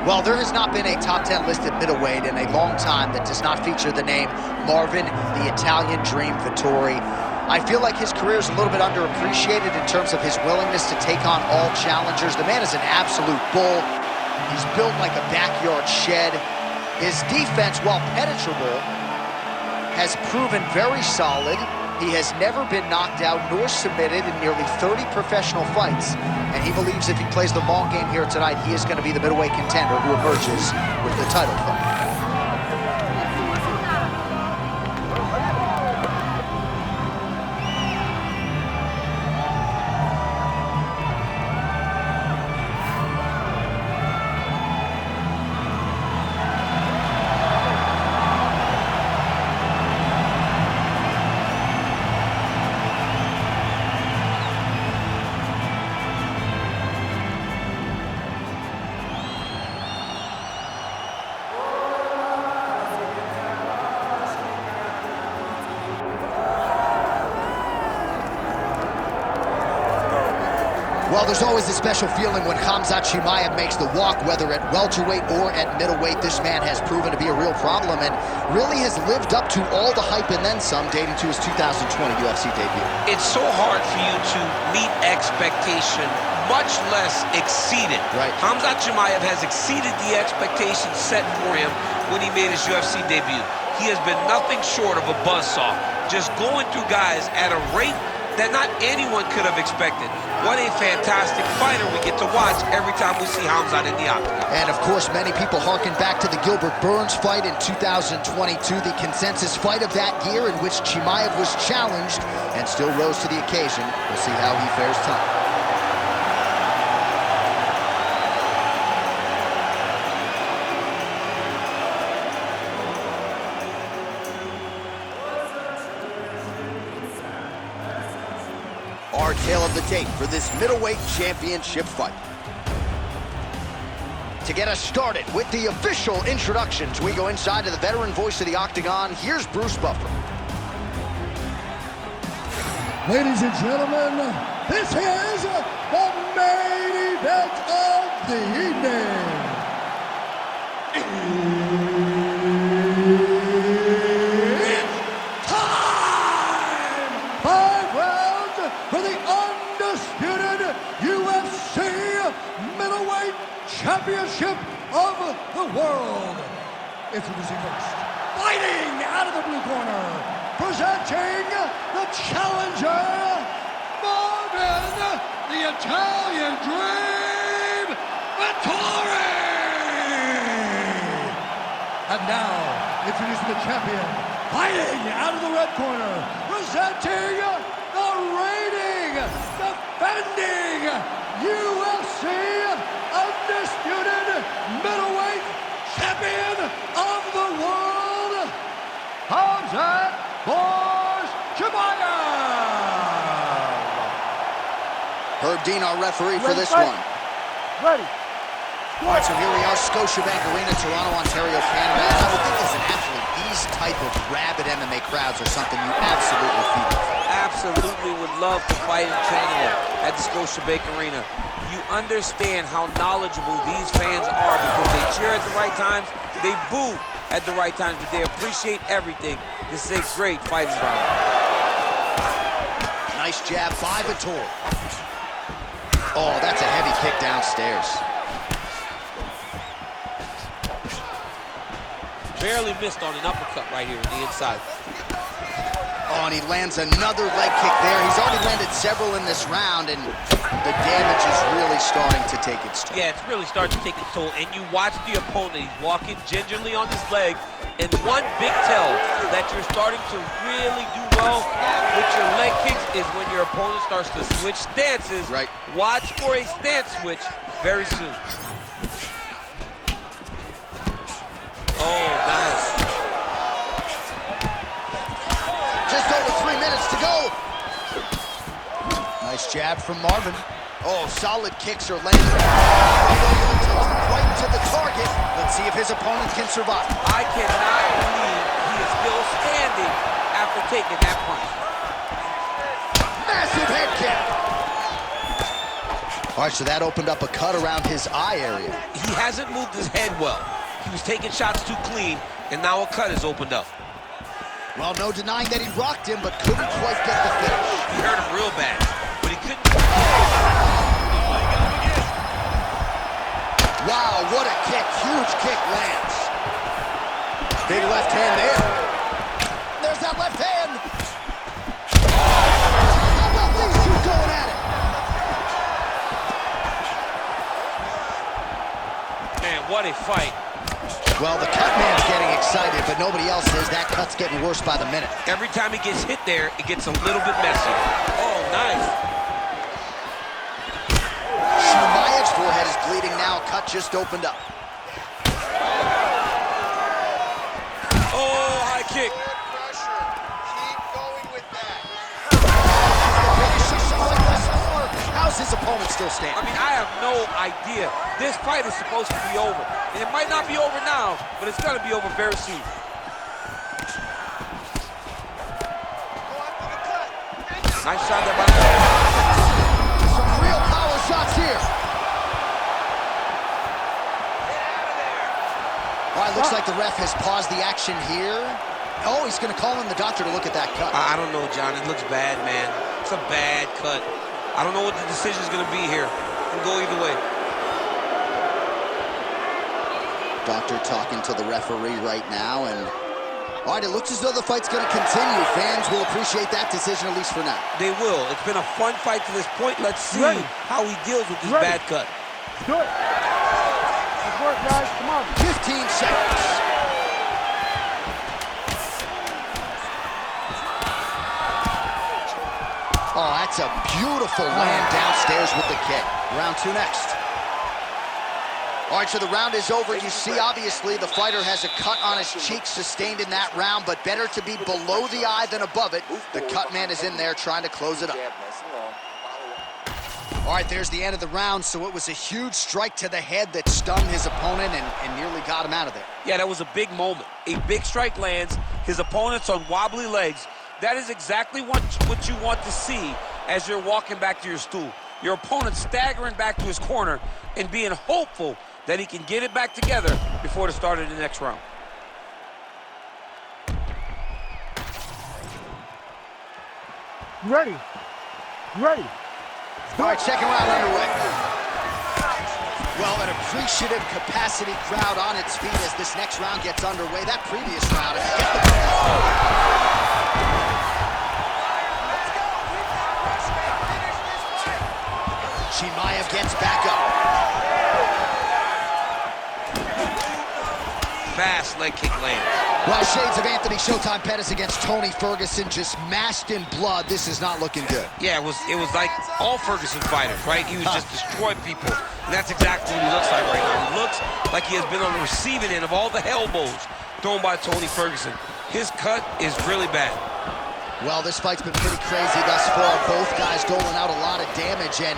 Well, there has not been a top 10 listed middleweight in a long time that does not feature the name Marvin, the Italian Dream Vettori. I feel like his career is a little bit underappreciated in terms of his willingness to take on all challengers. The man is an absolute bull. He's built like a backyard shed. His defense, while penetrable, has proven very solid. He has never been knocked out nor submitted in nearly 30 professional fights. And he believes if he plays the long game here tonight, he is going to be the middleweight contender who emerges with the title fight. Well, there's always a special feeling when Khamzat Chimaev makes the walk, whether at welterweight or at middleweight. This man has proven to be a real problem and really has lived up to all the hype and then some, dating to his 2020 UFC debut. It's so hard for you to meet expectation, much less exceed it. Right. Khamzat Chimaev has exceeded the expectations set for him when he made his UFC debut. He has been nothing short of a buzzsaw, just going through guys at a rate that not anyone could have expected. What a fantastic fighter we get to watch every time we see Khamzat in the octagon. And of course, many people harken back to the Gilbert Burns fight in 2022, the consensus fight of that year in which Chimaev was challenged and still rose to the occasion. We'll see how he fares tonight. Our tale of the tape for this middleweight championship fight. To get us started with the official introductions, we go inside to the veteran voice of the octagon. Here's Bruce Buffer. Ladies and gentlemen, this is the main event of the evening. It's time! 5 rounds for the undisputed UFC middleweight championship of the world. Introducing first, fighting out of the blue corner, presenting the challenger, Marvin, the Italian Dream, Vettori! And now, introducing the champion, fighting out of the red corner, presenting the reigning, defending UFC undisputed middleweight champion of the world, Khamzat Chimaev. Herb Dean, our referee for this one. Ready. All right, so here we are, Scotiabank Arena, Toronto, Ontario, Canada. And I would think as an athlete, these type of rabid MMA crowds are something you absolutely feed off. Absolutely would love to fight in Canada at the Scotiabank Arena. You understand how knowledgeable these fans are because they cheer at the right times, they boo at the right times, but they appreciate everything. This is a great fighting round. Nice jab by Vettori. Oh, that's a heavy kick downstairs. Barely missed on an uppercut right here on the inside. Oh, and he lands another leg kick there. He's already landed several in this round, and the damage is really starting to take its toll. Yeah, it's really starting to take its toll, and you watch the opponent. He's walking gingerly on his leg, and one big tell that you're starting to really do well with your leg kicks is when your opponent starts to switch stances. Right. Watch for a stance switch very soon. Oh, nice. Just over 3 minutes to go. Nice jab from Marvin. Oh, solid kicks are landing. Right to the target. Let's see if his opponent can survive. I cannot believe he is still standing after taking that punch. Massive head kick. All right, so that opened up a cut around his eye area. He hasn't moved his head well. He was taking shots too clean, and now a cut is opened up. Well, no denying that he rocked him, but couldn't quite get the finish. He hurt him real bad, but he couldn't. Wow, what a kick. Huge kick lands. Big left hand there. There's that left hand. How about these two going at it? Man, what a fight. Well, the cut man's getting excited, but nobody else is. That cut's getting worse by the minute. Every time he gets hit there, it gets a little bit messy. Oh, nice. Chimaev's forehead is bleeding now. Cut just opened up. Oh, high kick. Good pressure. Keep going with that. How's his opponent still standing? I mean, I have no idea. This fight is supposed to be over. And it might not be over now, but it's going to be over very soon. Nice shot there by the Some real power shots here. All right, looks like the ref has paused the action here. Oh, he's going to call in the doctor to look at that cut. I don't know, John. It looks bad, man. It's a bad cut. I don't know what the decision is going to be here. It can go either way. Doctor talking to the referee right now, and all right, it looks as though the fight's going to continue. Fans will appreciate that decision, at least for now. They will. It's been a fun fight to this point. Let's see how he deals with this bad cut. Good. Good work, guys. Come on. 15 seconds. Oh, that's a beautiful land downstairs with the kick. Round two next. All right, so the round is over. You see, obviously, the fighter has a cut on his cheek sustained in that round, but better to be below the eye than above it. The cut man is in there trying to close it up. All right, there's the end of the round, so it was a huge strike to the head that stung his opponent and nearly got him out of there. Yeah, that was a big moment. A big strike lands. His opponent's on wobbly legs. That is exactly what you want to see as you're walking back to your stool. Your opponent staggering back to his corner and being hopeful that he can get it back together before the start of the next round. You ready? You ready? All right, second round underway. Well, an appreciative capacity crowd on its feet as this next round gets underway. That previous round, if you get the Chimaev gets back up. Fast leg kick lands. Well, shades of Anthony Showtime Pettis against Tony Ferguson, just mashed in blood. This is not looking good. Yeah, it was like all Ferguson fighters, right? He was just destroying people. And that's exactly what he looks like right now. He looks like he has been on the receiving end of all the elbows thrown by Tony Ferguson. His cut is really bad. Well, this fight's been pretty crazy thus far. Both guys doling out a lot of damage, and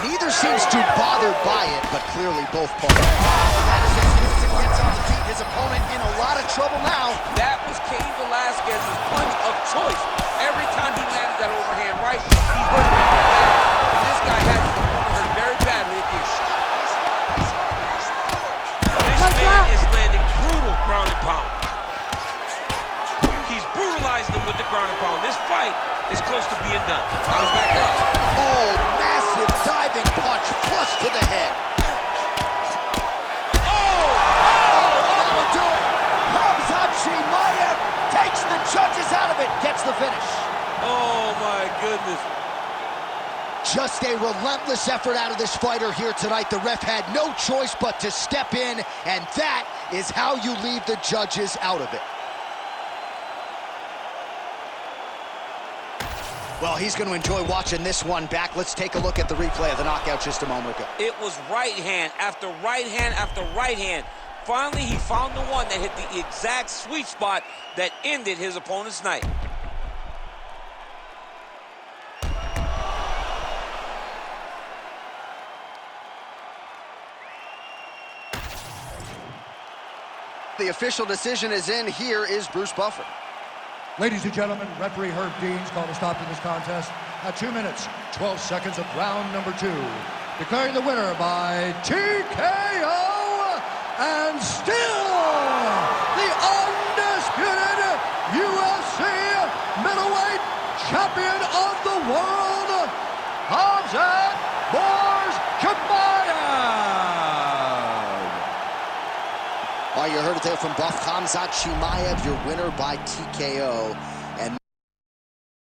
neither seems too bothered by it, but clearly both parties. Gets on the feet. His opponent in a lot of trouble now. That was Cain Velasquez's punch of choice. Every time he landed that overhand right, he hurt him. And this guy has his opponent hurt very badly at this. This man is landing brutal ground and pound. He's brutalizing him with the ground and pound. This fight is close to being done. Now he's back up. Oh, massive diving punch flush to the head. Chimaev takes the judges out of it, gets the finish. Oh my goodness. Just a relentless effort out of this fighter here tonight. The ref had no choice but to step in, and that is how you leave the judges out of it. Well, he's going to enjoy watching this one back. Let's take a look at the replay of the knockout just a moment ago. It was right hand after right hand after right hand. Finally, he found the one that hit the exact sweet spot that ended his opponent's night. The official decision is in. Here is Bruce Buffer. Ladies and gentlemen, referee Herb Dean's called a stop to this contest at 2 minutes, 12 seconds of round number 2. declaring the winner by TKO, and still the undisputed UFC middleweight champion of the world, Khamzat Chimaev. All right, you heard it there from Buff Khamzat Chimaev, your winner by TKO.